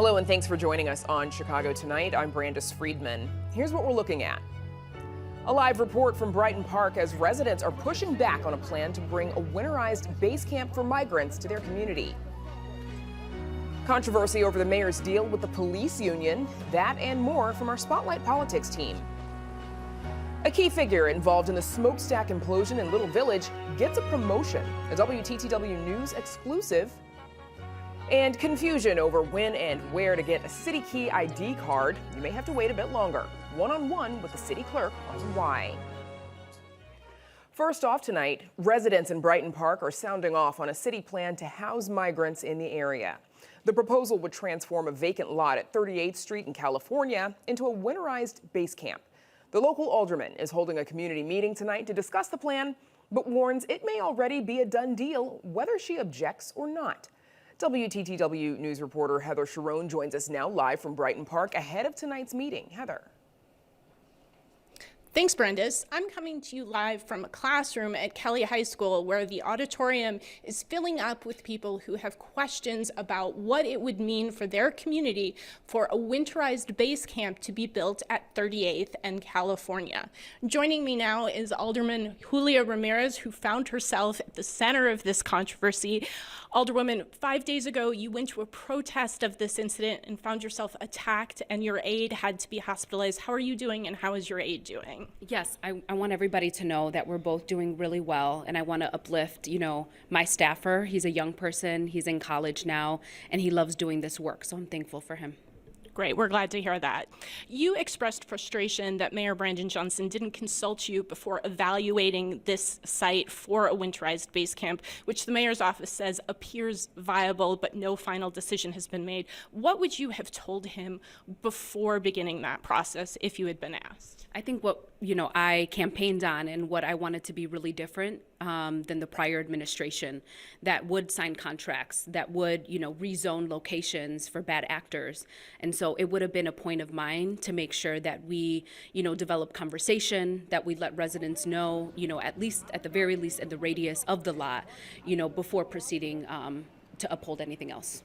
Hello and thanks for joining us on Chicago Tonight. I'm Brandis Friedman. Here's what we're looking at. A live report from Brighton Park as residents are pushing back on a plan to bring a winterized base camp for migrants to their community. Controversy over the mayor's deal with the police union. That and more from our Spotlight Politics team. A key figure involved in the smokestack implosion in Little Village gets a promotion. A WTTW News exclusive. And confusion over when and where to get a CityKey ID card. You may have to wait a bit longer. One-on-one with the city clerk on why. First off tonight, residents in Brighton Park are sounding off on a city plan to house migrants in the area. The proposal would transform a vacant lot at 38th Street in California into a winterized base camp. The local alderman is holding a community meeting tonight to discuss the plan, but warns it may already be a done deal whether she objects or not. WTTW News reporter Heather Sharon joins us now live from Brighton Park ahead of tonight's meeting. Heather. Thanks, Brandis. I'm coming to you live from a classroom at Kelly High School where the auditorium is filling up with people who have questions about what it would mean for their community for a winterized base camp to be built at 38th and California. Joining me now is Alderman Julia Ramirez, who found herself at the center of this controversy. Alderwoman, 5 days ago, you went to a protest of this incident and found yourself attacked, and your aide had to be hospitalized. How are you doing, and how is your aide doing? Yes, I want everybody to know that we're both doing really well, and I want to uplift, my staffer. He's a young person, he's in college now, and he loves doing this work, so I'm thankful for him. Great, we're glad to hear that. You expressed frustration that Mayor Brandon Johnson didn't consult you before evaluating this site for a winterized base camp, which the mayor's office says appears viable, but no final decision has been made. What would you have told him before beginning that process if you had been asked? I think what I campaigned on and what I wanted to be really different than the prior administration that would sign contracts, that would rezone locations for bad actors. And so it would have been a point of mine to make sure that we develop conversation, that we let residents know at the very least in the radius of the lot before proceeding to uphold anything else.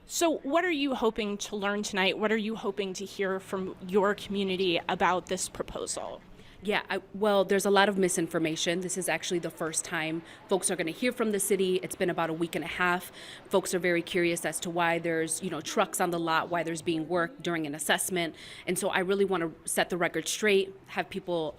So what are you hoping to learn tonight? What are you hoping to hear from your community about this proposal? Yeah, well, there's a lot of misinformation. This is actually the first time folks are going to hear from the city. It's been about a week and a half. Folks are very curious as to why there's, trucks on the lot, why there's being work during an assessment. And so I really want to set the record straight, have people,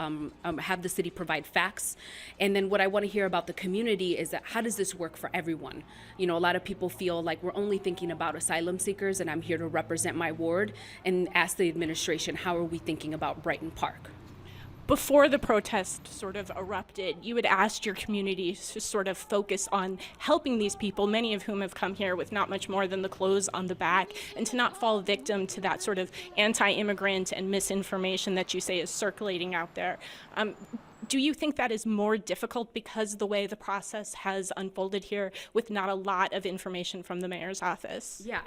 have the city provide facts. And then what I want to hear about the community is that how does this work for everyone? A lot of people feel like we're only thinking about asylum seekers, and I'm here to represent my ward and ask the administration, how are we thinking about Brighton Park? Before the protest sort of erupted, you had asked your community to sort of focus on helping these people, many of whom have come here with not much more than the clothes on the back, and to not fall victim to that sort of anti-immigrant and misinformation that you say is circulating out there. Do you think that is more difficult because the way the process has unfolded here with not a lot of information from the mayor's office? Yeah,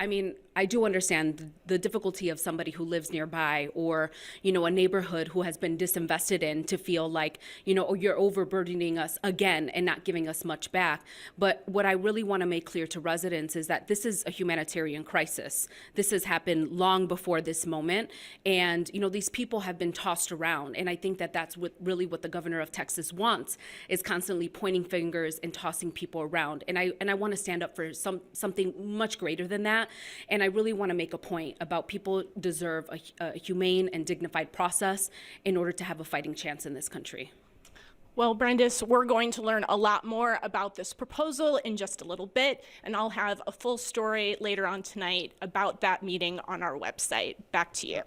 I do understand the difficulty of somebody who lives nearby or, a neighborhood who has been disinvested in to feel like, you're overburdening us again and not giving us much back. But what I really want to make clear to residents is that this is a humanitarian crisis. This has happened long before this moment. And, these people have been tossed around. And I think that that's what the governor of Texas wants, is constantly pointing fingers and tossing people around. And I want to stand up for something much greater than that. And I really want to make a point about people deserve a humane and dignified process in order to have a fighting chance in this country. Well, Brandis, we're going to learn a lot more about this proposal in just a little bit, and I'll have a full story later on tonight about that meeting on our website. Back to you.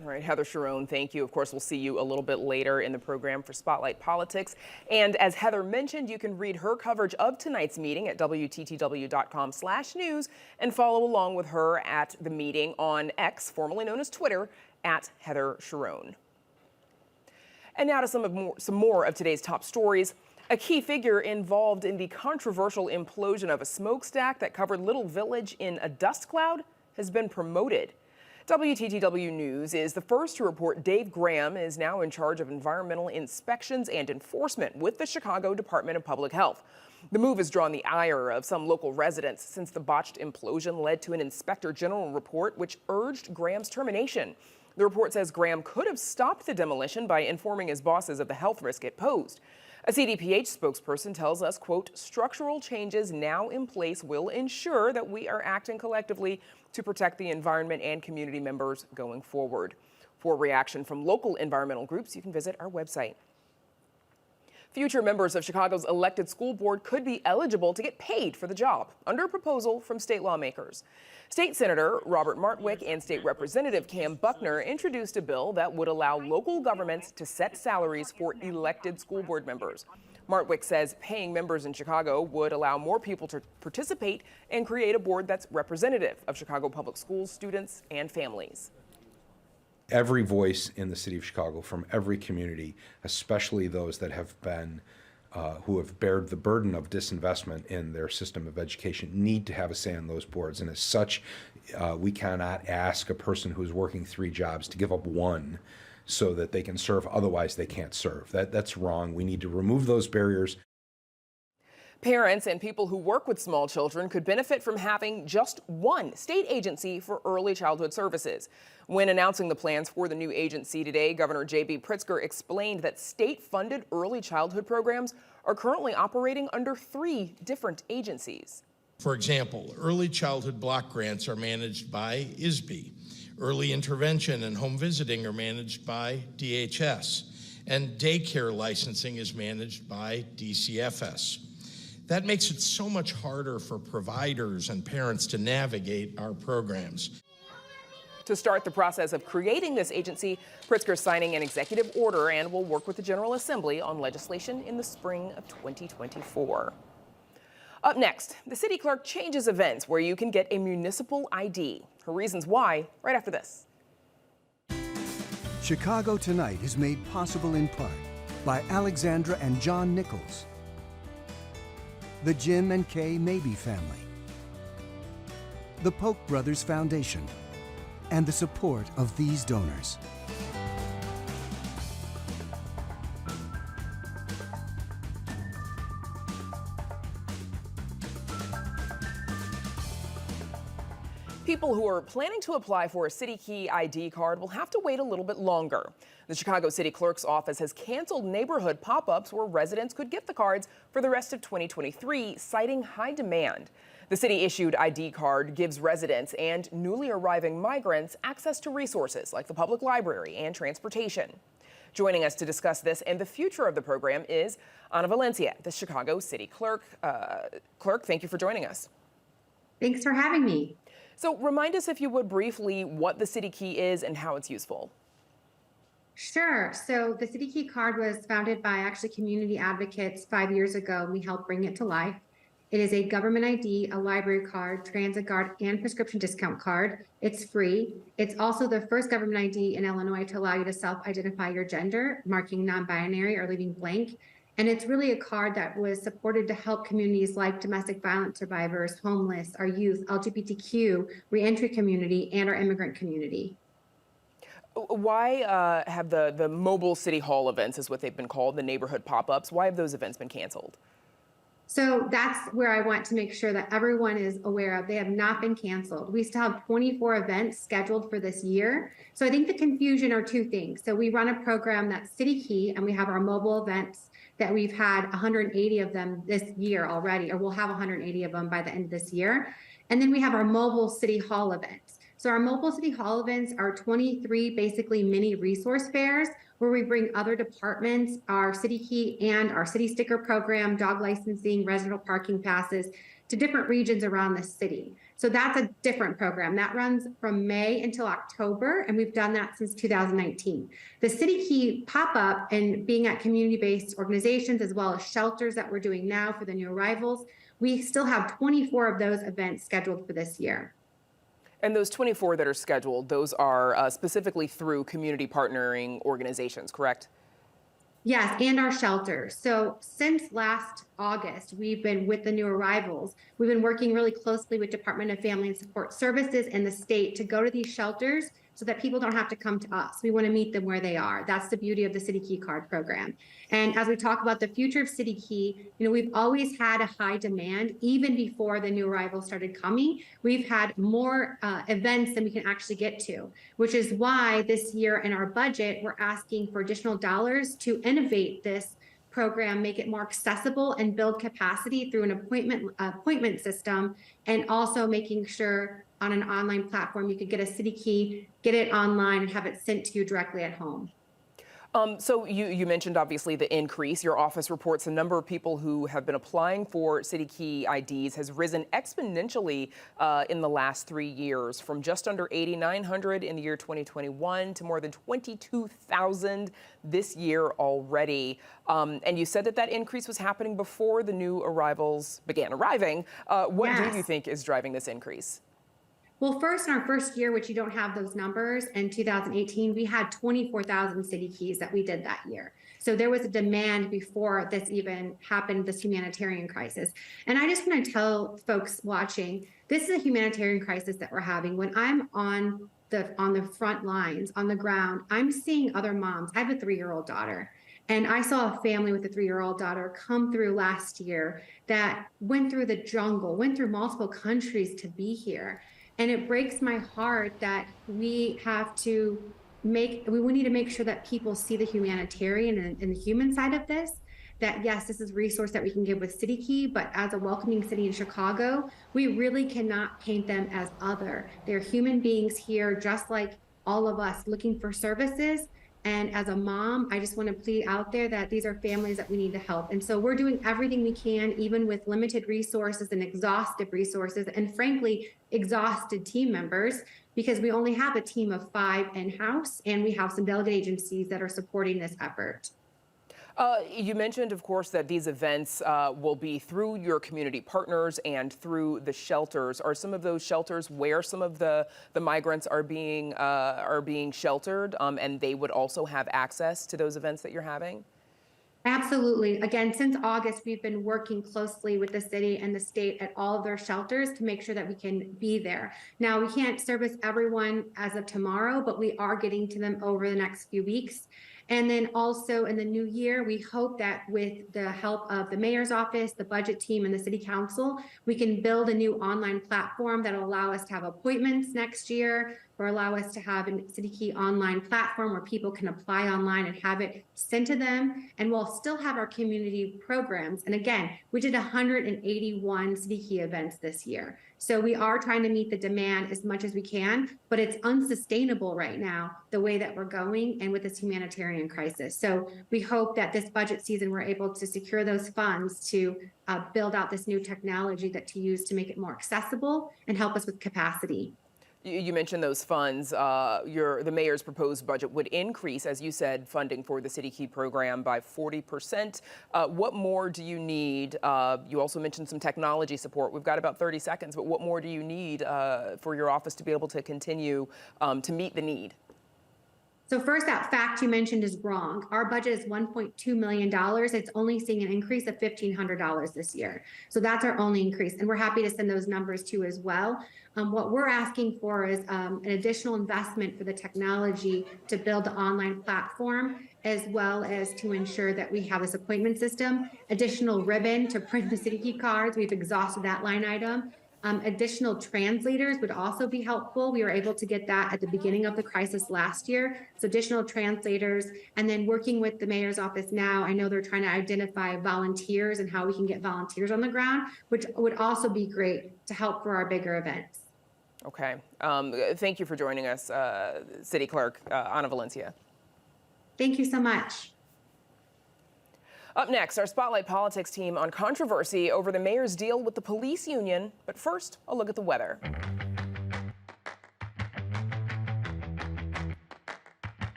All right, Heather Sharon, thank you. Of course, we'll see you a little bit later in the program for Spotlight Politics. And as Heather mentioned, you can read her coverage of tonight's meeting at WTTW.com/news and follow along with her at the meeting on X, formerly known as Twitter, at Heather Sharon. And now to some more of today's top stories. A key figure involved in the controversial implosion of a smokestack that covered Little Village in a dust cloud has been promoted. WTTW News is the first to report Dave Graham is now in charge of environmental inspections and enforcement with the Chicago Department of Public Health. The move has drawn the ire of some local residents since the botched implosion led to an inspector general report which urged Graham's termination. The report says Graham could have stopped the demolition by informing his bosses of the health risk it posed. A CDPH spokesperson tells us, quote, structural changes now in place will ensure that we are acting collectively to protect the environment and community members going forward. For reaction from local environmental groups, you can visit our website. Future members of Chicago's elected school board could be eligible to get paid for the job under a proposal from state lawmakers. State Senator Robert Martwick and State Representative Cam Buckner introduced a bill that would allow local governments to set salaries for elected school board members. Martwick says paying members in Chicago would allow more people to participate and create a board that's representative of Chicago public schools, students, and families. Every voice in the city of Chicago from every community, especially those that have been, who have bared the burden of disinvestment in their system of education, need to have a say on those boards. And as such, we cannot ask a person who's working 3 jobs to give up one so that they can serve. Otherwise, they can't serve. That's wrong. We need to remove those barriers. Parents and people who work with small children could benefit from having just one state agency for early childhood services. When announcing the plans for the new agency today, Governor J.B. Pritzker explained that state-funded early childhood programs are currently operating under 3 different agencies. For example, early childhood block grants are managed by ISB. Early intervention and home visiting are managed by DHS. And daycare licensing is managed by DCFS. That makes it so much harder for providers and parents to navigate our programs. To start the process of creating this agency, Pritzker's signing an executive order and will work with the General Assembly on legislation in the spring of 2024. Up next, the city clerk changes events where you can get a municipal ID. Her reasons why, right after this. Chicago Tonight is made possible in part by Alexandra and John Nichols, the Jim and Kay Mabey family, the Polk Brothers Foundation, and the support of these donors. People who are planning to apply for a CityKey ID card will have to wait a little bit longer. The Chicago City Clerk's office has canceled neighborhood pop-ups where residents could get the cards for the rest of 2023, citing high demand. The city-issued ID card gives residents and newly arriving migrants access to resources like the public library and transportation. Joining us to discuss this and the future of the program is Ana Valencia, the Chicago City Clerk. Clerk, thank you for joining us. Thanks for having me. So remind us, if you would, briefly what the CityKey is and how it's useful. Sure. So the CityKey card was founded by actually community advocates 5 years ago. We helped bring it to life. It is a government ID, a library card, transit card, and prescription discount card. It's free. It's also the first government ID in Illinois to allow you to self-identify your gender, marking non-binary or leaving blank. And it's really a card that was supported to help communities like domestic violence survivors, homeless, our youth, LGBTQ, reentry community, and our immigrant community. Why have the mobile city hall events, is what they've been called, the neighborhood pop-ups, why have those events been canceled? So that's where I want to make sure that everyone is aware of. They have not been canceled. We still have 24 events scheduled for this year. So I think the confusion are 2 things. So we run a program that's CityKey, and we have our mobile events that we've had 180 of them this year already, or we'll have 180 of them by the end of this year. And then we have our mobile city hall events. So our mobile city hall events are 23 basically mini resource fairs where we bring other departments, our CityKey and our city sticker program, dog licensing, residential parking passes, to different regions around the city. So that's a different program. That runs from May until October, and we've done that since 2019. The CityKey pop-up and being at community-based organizations as well as shelters that we're doing now for the new arrivals, we still have 24 of those events scheduled for this year. And those 24 that are scheduled, those are specifically through community partnering organizations, correct? Yes, and our shelters. So since last August, we've been with the new arrivals. We've been working really closely with Department of Family and Support Services and the state to go to these shelters so that people don't have to come to us. We want to meet them where they are. That's the beauty of the CityKey card program. And as we talk about the future of CityKey, we've always had a high demand. Even before the new arrivals started coming, we've had more events than we can actually get to, which is why this year in our budget, we're asking for additional dollars to innovate this program, make it more accessible and build capacity through an appointment system, and also making sure on an online platform you could get a CityKey, get it online, and have it sent to you directly at home. So you mentioned obviously the increase. Your office reports the number of people who have been applying for CityKey IDs has risen exponentially in the last 3 years, from just under 8,900 in the year 2021 to more than 22,000 this year already. And you said that increase was happening before the new arrivals began arriving. What Yes. do you think is driving this increase? Well, first, in our first year, which you don't have those numbers, in 2018, we had 24,000 CityKeys that we did that year. So there was a demand before this even happened, this humanitarian crisis. And I just want to tell folks watching, this is a humanitarian crisis that we're having. When I'm on the front lines, on the ground, I'm seeing other moms. I have a 3-year-old daughter. And I saw a family with a 3-year-old daughter come through last year that went through the jungle, went through multiple countries to be here. And it breaks my heart that we need to make sure that people see the humanitarian and the human side of this, that yes, this is a resource that we can give with CityKey, but as a welcoming city in Chicago, we really cannot paint them as other. They're human beings here, just like all of us, looking for services. And as a mom, I just want to plead out there that these are families that we need to help. And so we're doing everything we can, even with limited resources and exhaustive resources, and frankly, exhausted team members, because we only have a team of 5 in-house, and we have some delegate agencies that are supporting this effort. You mentioned, of course, that these events will be through your community partners and through the shelters. Are some of those shelters where some of the migrants are being sheltered, and they would also have access to those events that you're having? Absolutely. Again, since August, we've been working closely with the city and the state at all of their shelters to make sure that we can be there. Now, we can't service everyone as of tomorrow, but we are getting to them over the next few weeks. And then also in the new year, we hope that with the help of the mayor's office, the budget team, and the city council, we can build a new online platform that will allow us to have appointments next year, or allow us to have a CityKey online platform where people can apply online and have it sent to them. And we'll still have our community programs. And again, we did 181 CityKey events this year. So we are trying to meet the demand as much as we can, but it's unsustainable right now, the way that we're going and with this humanitarian crisis. So we hope that this budget season, we're able to secure those funds to build out this new technology to use to make it more accessible and help us with capacity. You mentioned those funds. The mayor's proposed budget would increase, as you said, funding for the CityKey program by 40%. What more do you need? You also mentioned some technology support. We've got about 30 seconds, but what more do you need for your office to be able to continue to meet the need? So first, that fact you mentioned is wrong. Our budget is $1.2 million. It's only seeing an increase of $1,500 this year. So that's our only increase. And we're happy to send those numbers to you as well. What we're asking for is an additional investment for the technology to build the online platform, as well as to ensure that we have this appointment system, additional ribbon to print the CityKey cards. We've exhausted that line item. Additional translators would also be helpful. We were able to get that at the beginning of the crisis last year. So additional translators, and then working with the mayor's office now, I know they're trying to identify volunteers and how we can get volunteers on the ground, which would also be great to help for our bigger events. Okay. Thank you for joining us, City Clerk Ana Valencia. Thank you so much. Up next, our Spotlight Politics team on controversy over the mayor's deal with the police union. But first, a look at the weather.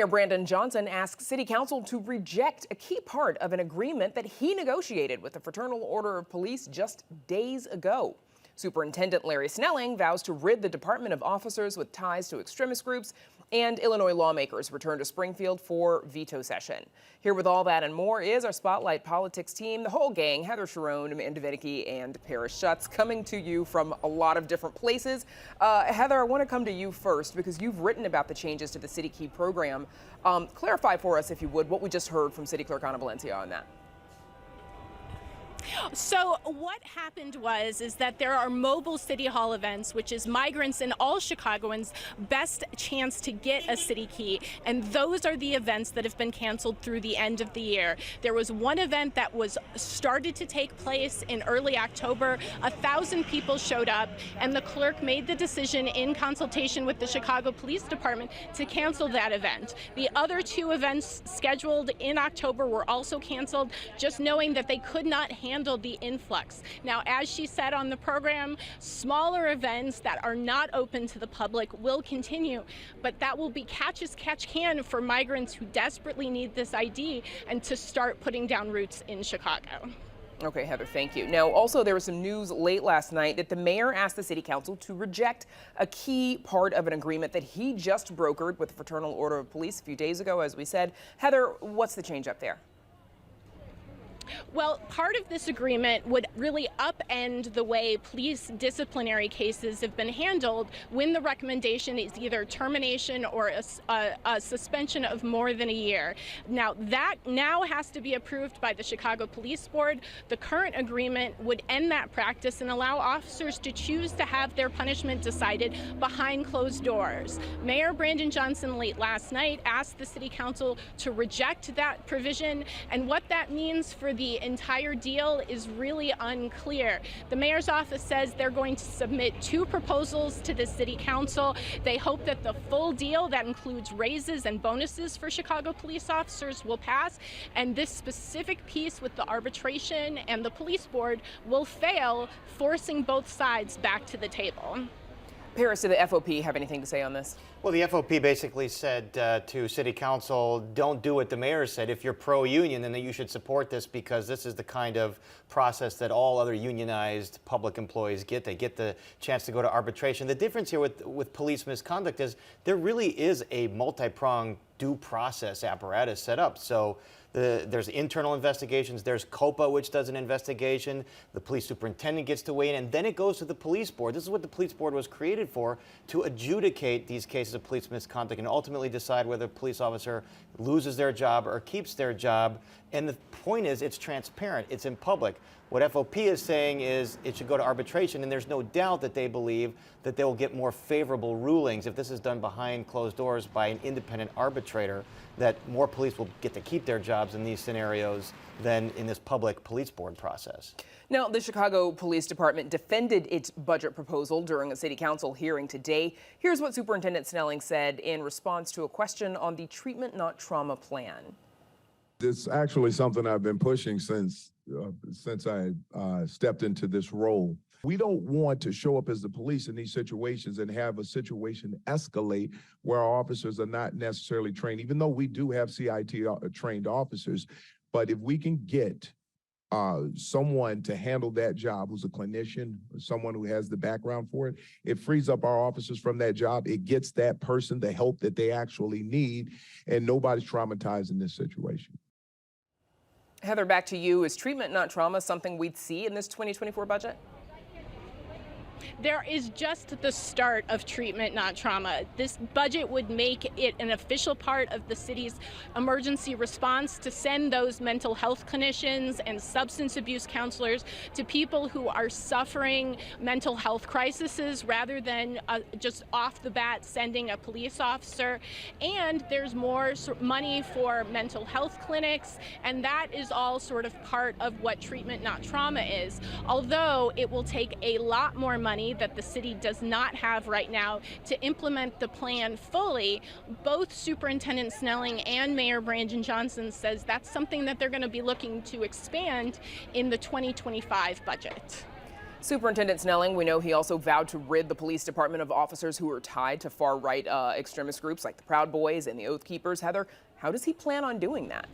Mayor Brandon Johnson asked City Council to reject a key part of an agreement that he negotiated with the Fraternal Order of Police just days ago. Superintendent Larry Snelling vows to rid the department of officers with ties to extremist groups, and Illinois lawmakers return to Springfield for veto session. Here with all that and more is our Spotlight Politics team, the whole gang: Heather Sharon, Amanda Vinicki, and Paris Schutz, coming to you from a lot of different places. Heather, I want to come to you first because you've written about the changes to the CityKey program. Clarify for us, if you would, what we just heard from City Clerk Ana Valencia on that. So what happened is that there are mobile city hall events, which is migrants and all Chicagoans' best chance to get a city key. And those are the events that have been canceled through the end of the year. There was one event that was started to take place in early October. 1,000 people showed up, and the clerk made the decision in consultation with the Chicago Police Department to cancel that event. The other two events scheduled in October were also canceled, just knowing that they could not handle the influx. Now, as she said on the program, smaller events that are not open to the public will continue, but that will be catch as catch can for migrants who desperately need this ID and to start putting down roots in Chicago. Okay, Heather, thank you. Now, also, there was some news late last night that the mayor asked the city council to reject a key part of an agreement that he just brokered with the Fraternal Order of Police a few days ago, as we said. Heather, what's the change up there? Well, part of this agreement would really upend the way police disciplinary cases have been handled when the recommendation is either termination or a suspension of more than a year. Now, that now has to be approved by the Chicago Police Board. The current agreement would end that practice and allow officers to choose to have their punishment decided behind closed doors. Mayor Brandon Johnson late last night asked the city council to reject that provision, and what that means for the entire deal is really unclear. The mayor's office says they're going to submit 2 proposals to the city council. They hope that the full deal that includes raises and bonuses for Chicago police officers will pass, and this specific piece with the arbitration and the police board will fail, forcing both sides back to the table. Paris, did the FOP have anything to say on this? Well, the FOP basically said to City Council, don't do what the mayor said. If you're pro-union, then you should support this because this is the kind of process that all other unionized public employees get. They get the chance to go to arbitration. The difference here with police misconduct is there really is a multi-pronged due process apparatus set up. So there's internal investigations, there's COPA, which does an investigation, the police superintendent gets to weigh in, and then it goes to the police board. This is what the police board was created for, to adjudicate these cases of police misconduct and ultimately decide whether a police officer loses their job or keeps their job. And the point is, it's transparent, it's in public. What FOP is saying is it should go to arbitration, and there's no doubt that they believe that they will get more favorable rulings if this is done behind closed doors by an independent arbitrator, that more police will get to keep their jobs in these scenarios than in this public police board process. Now, the Chicago Police Department defended its budget proposal during a city council hearing today. Here's what Superintendent Snelling said in response to a question on the treatment not trauma plan. It's actually something I've been pushing since I stepped into this role. We don't want to show up as the police in these situations and have a situation escalate where our officers are not necessarily trained, even though we do have CIT trained officers. But if we can get someone to handle that job who's a clinician, someone who has the background for it, it frees up our officers from that job. It gets that person the help that they actually need, and nobody's traumatized in this situation. Heather, back to you. Is treatment not trauma something we'd see in this 2024 budget? There is just the start of treatment, not trauma. This budget would make it an official part of the city's emergency response to send those mental health clinicians and substance abuse counselors to people who are suffering mental health crises rather than just off the bat sending a police officer. And there's more money for mental health clinics, and that is all sort of part of what treatment, not trauma is. Although it will take a lot more money that the city does not have right now to implement the plan fully, both Superintendent Snelling and Mayor Brandon Johnson says that's something that they're going to be looking to expand in the 2025 budget. Superintendent Snelling, we know he also vowed to rid the police department of officers who are tied to far-right extremist groups like the Proud Boys and the Oath Keepers. Heather, how does he plan on doing that?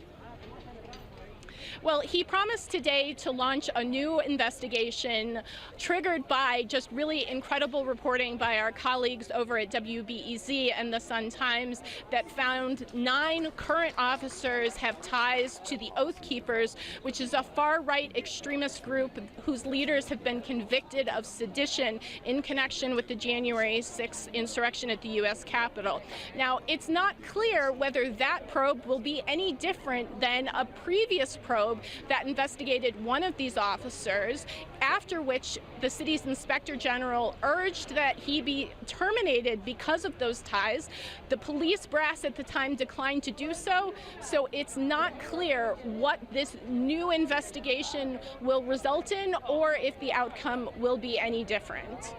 Well, he promised today to launch a new investigation triggered by just really incredible reporting by our colleagues over at WBEZ and the Sun-Times that found 9 current officers have ties to the Oath Keepers, which is a far-right extremist group whose leaders have been convicted of sedition in connection with the January 6th insurrection at the U.S. Capitol. Now, it's not clear whether that probe will be any different than a previous probe that investigated one of these officers, after which the city's inspector general urged that he be terminated because of those ties. The police brass at the time declined to do so, so it's not clear what this new investigation will result in or if the outcome will be any different.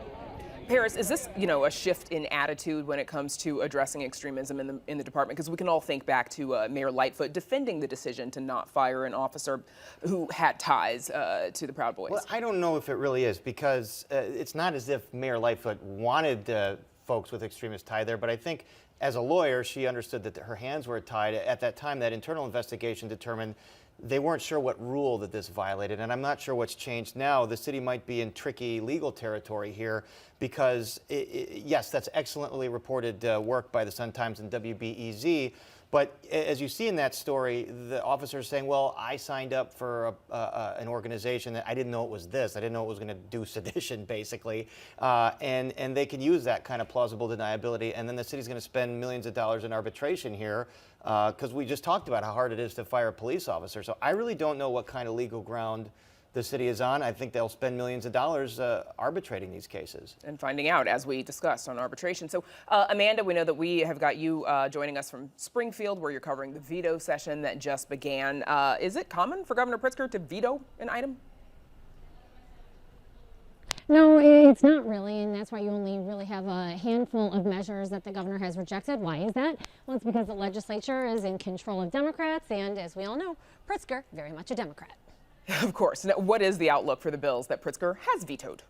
Paris, is this, a shift in attitude when it comes to addressing extremism in the department? Because we can all think back to Mayor Lightfoot defending the decision to not fire an officer who had ties to the Proud Boys. Well, I don't know if it really is, because it's not as if Mayor Lightfoot wanted folks with extremist tie there, but I think as a lawyer, she understood that her hands were tied. At that time, that internal investigation determined they weren't sure what rule that this violated, and I'm not sure what's changed now. The city might be in tricky legal territory here because, yes, that's excellently reported work by the Sun-Times and WBEZ, but as you see in that story, the officer's saying, well, I signed up for an organization that I didn't know it was this. I didn't know it was going to do sedition, basically, and they can use that kind of plausible deniability, and then the city's going to spend millions of dollars in arbitration here because we just talked about how hard it is to fire a police officer. So I really don't know what kind of legal ground the city is on. I think they'll spend millions of dollars arbitrating these cases. And finding out, as we discussed, on arbitration. So, Amanda, we know that we have got you joining us from Springfield, where you're covering the veto session that just began. Is it common for Governor Pritzker to veto an item? No, it's not really, and that's why you only really have a handful of measures that the governor has rejected. Why is that? Well, it's because the legislature is in control of Democrats, and as we all know, Pritzker, very much a Democrat. Of course. Now, what is the outlook for the bills that Pritzker has vetoed?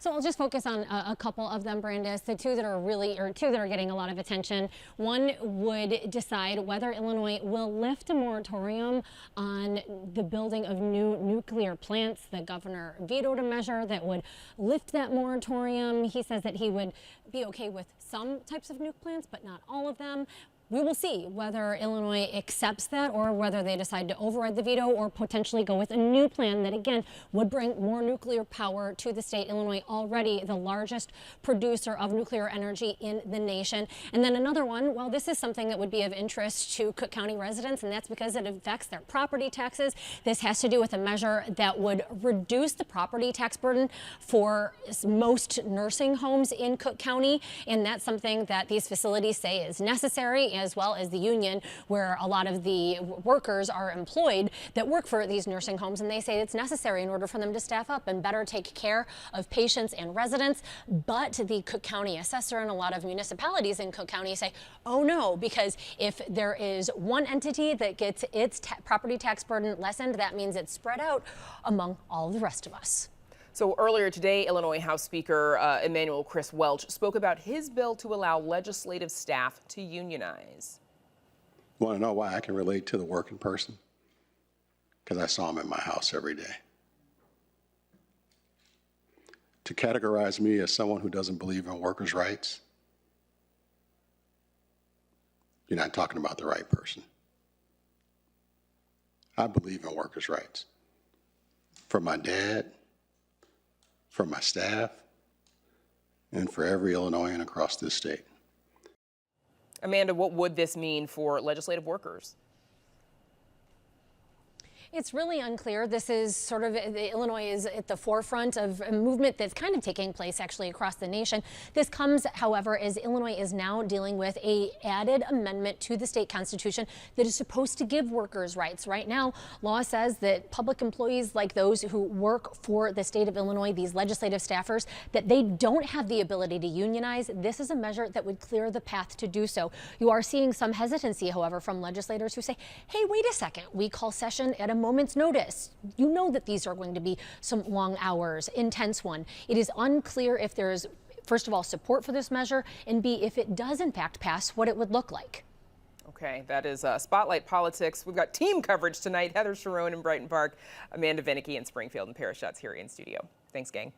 So I'll just focus on a couple of them, Brandis. The two that are getting a lot of attention. One would decide whether Illinois will lift a moratorium on the building of new nuclear plants. The governor vetoed a measure that would lift that moratorium. He says that he would be okay with some types of nuke plants, but not all of them. We will see whether Illinois accepts that or whether they decide to override the veto or potentially go with a new plan that, again, would bring more nuclear power to the state. Illinois, already the largest producer of nuclear energy in the nation. And then another one, well, this is something that would be of interest to Cook County residents, and that's because it affects their property taxes. This has to do with a measure that would reduce the property tax burden for most nursing homes in Cook County, and that's something that these facilities say is necessary, as well as the union, where a lot of the workers are employed that work for these nursing homes, and they say it's necessary in order for them to staff up and better take care of patients and residents. But the Cook County assessor and a lot of municipalities in Cook County say, oh no, because if there is one entity that gets its property tax burden lessened, that means it's spread out among all the rest of us. So earlier today, Illinois House Speaker Emanuel Chris Welch spoke about his bill to allow legislative staff to unionize. Want to know why I can relate to the working person? Because I saw him in my house every day. To categorize me as someone who doesn't believe in workers' rights, you're not talking about the right person. I believe in workers' rights. For my dad, for my staff, and for every Illinoisan across this state. Amanda, what would this mean for legislative workers? It's really unclear. This is sort of, Illinois is at the forefront of a movement that's kind of taking place actually across the nation. This comes, however, as Illinois is now dealing with a added amendment to the state constitution that is supposed to give workers rights. Right now, law says that public employees like those who work for the state of Illinois, these legislative staffers, that they don't have the ability to unionize. This is a measure that would clear the path to do so. You are seeing some hesitancy, however, from legislators who say, hey, wait a second, we call session at a moment's notice. You know that these are going to be some long hours, intense one. It is unclear if there is, first of all, support for this measure, and B, if it does in fact pass, what it would look like. Okay, that is Spotlight Politics. We've got team coverage tonight. Heather Sharon in Brighton Park, Amanda Vinicky in Springfield, and Paris Schatz here in studio. Thanks, gang.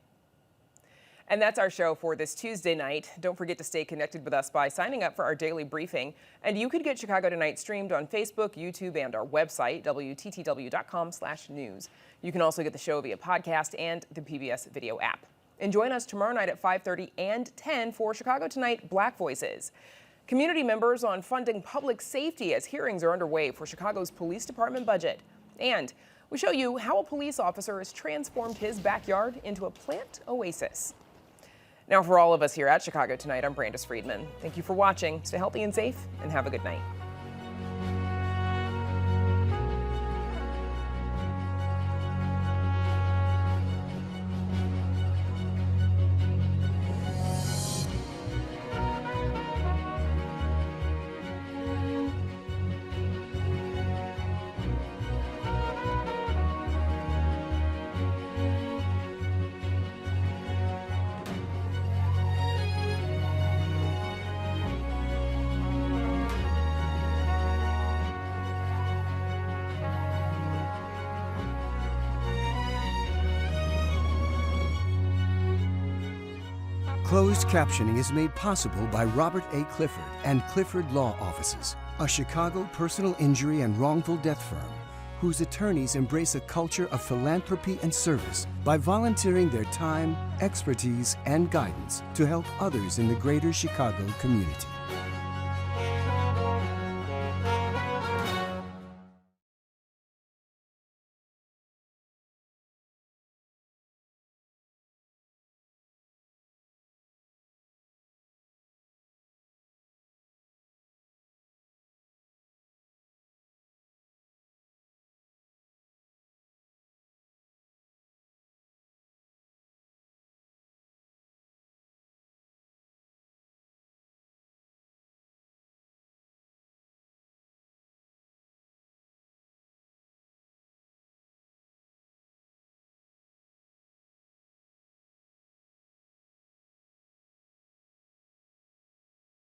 And that's our show for this Tuesday night. Don't forget to stay connected with us by signing up for our daily briefing. And you could get Chicago Tonight streamed on Facebook, YouTube, and our website, WTTW.com/news. You can also get the show via podcast and the PBS video app. And join us tomorrow night at 5:30 and 10 for Chicago Tonight Black Voices. Community members on funding public safety as hearings are underway for Chicago's police department budget. And we show you how a police officer has transformed his backyard into a plant oasis. Now, for all of us here at Chicago Tonight, I'm Brandis Friedman. Thank you for watching. Stay healthy and safe, and have a good night. Closed captioning is made possible by Robert A. Clifford and Clifford Law Offices, a Chicago personal injury and wrongful death firm whose attorneys embrace a culture of philanthropy and service by volunteering their time, expertise, and guidance to help others in the greater Chicago community.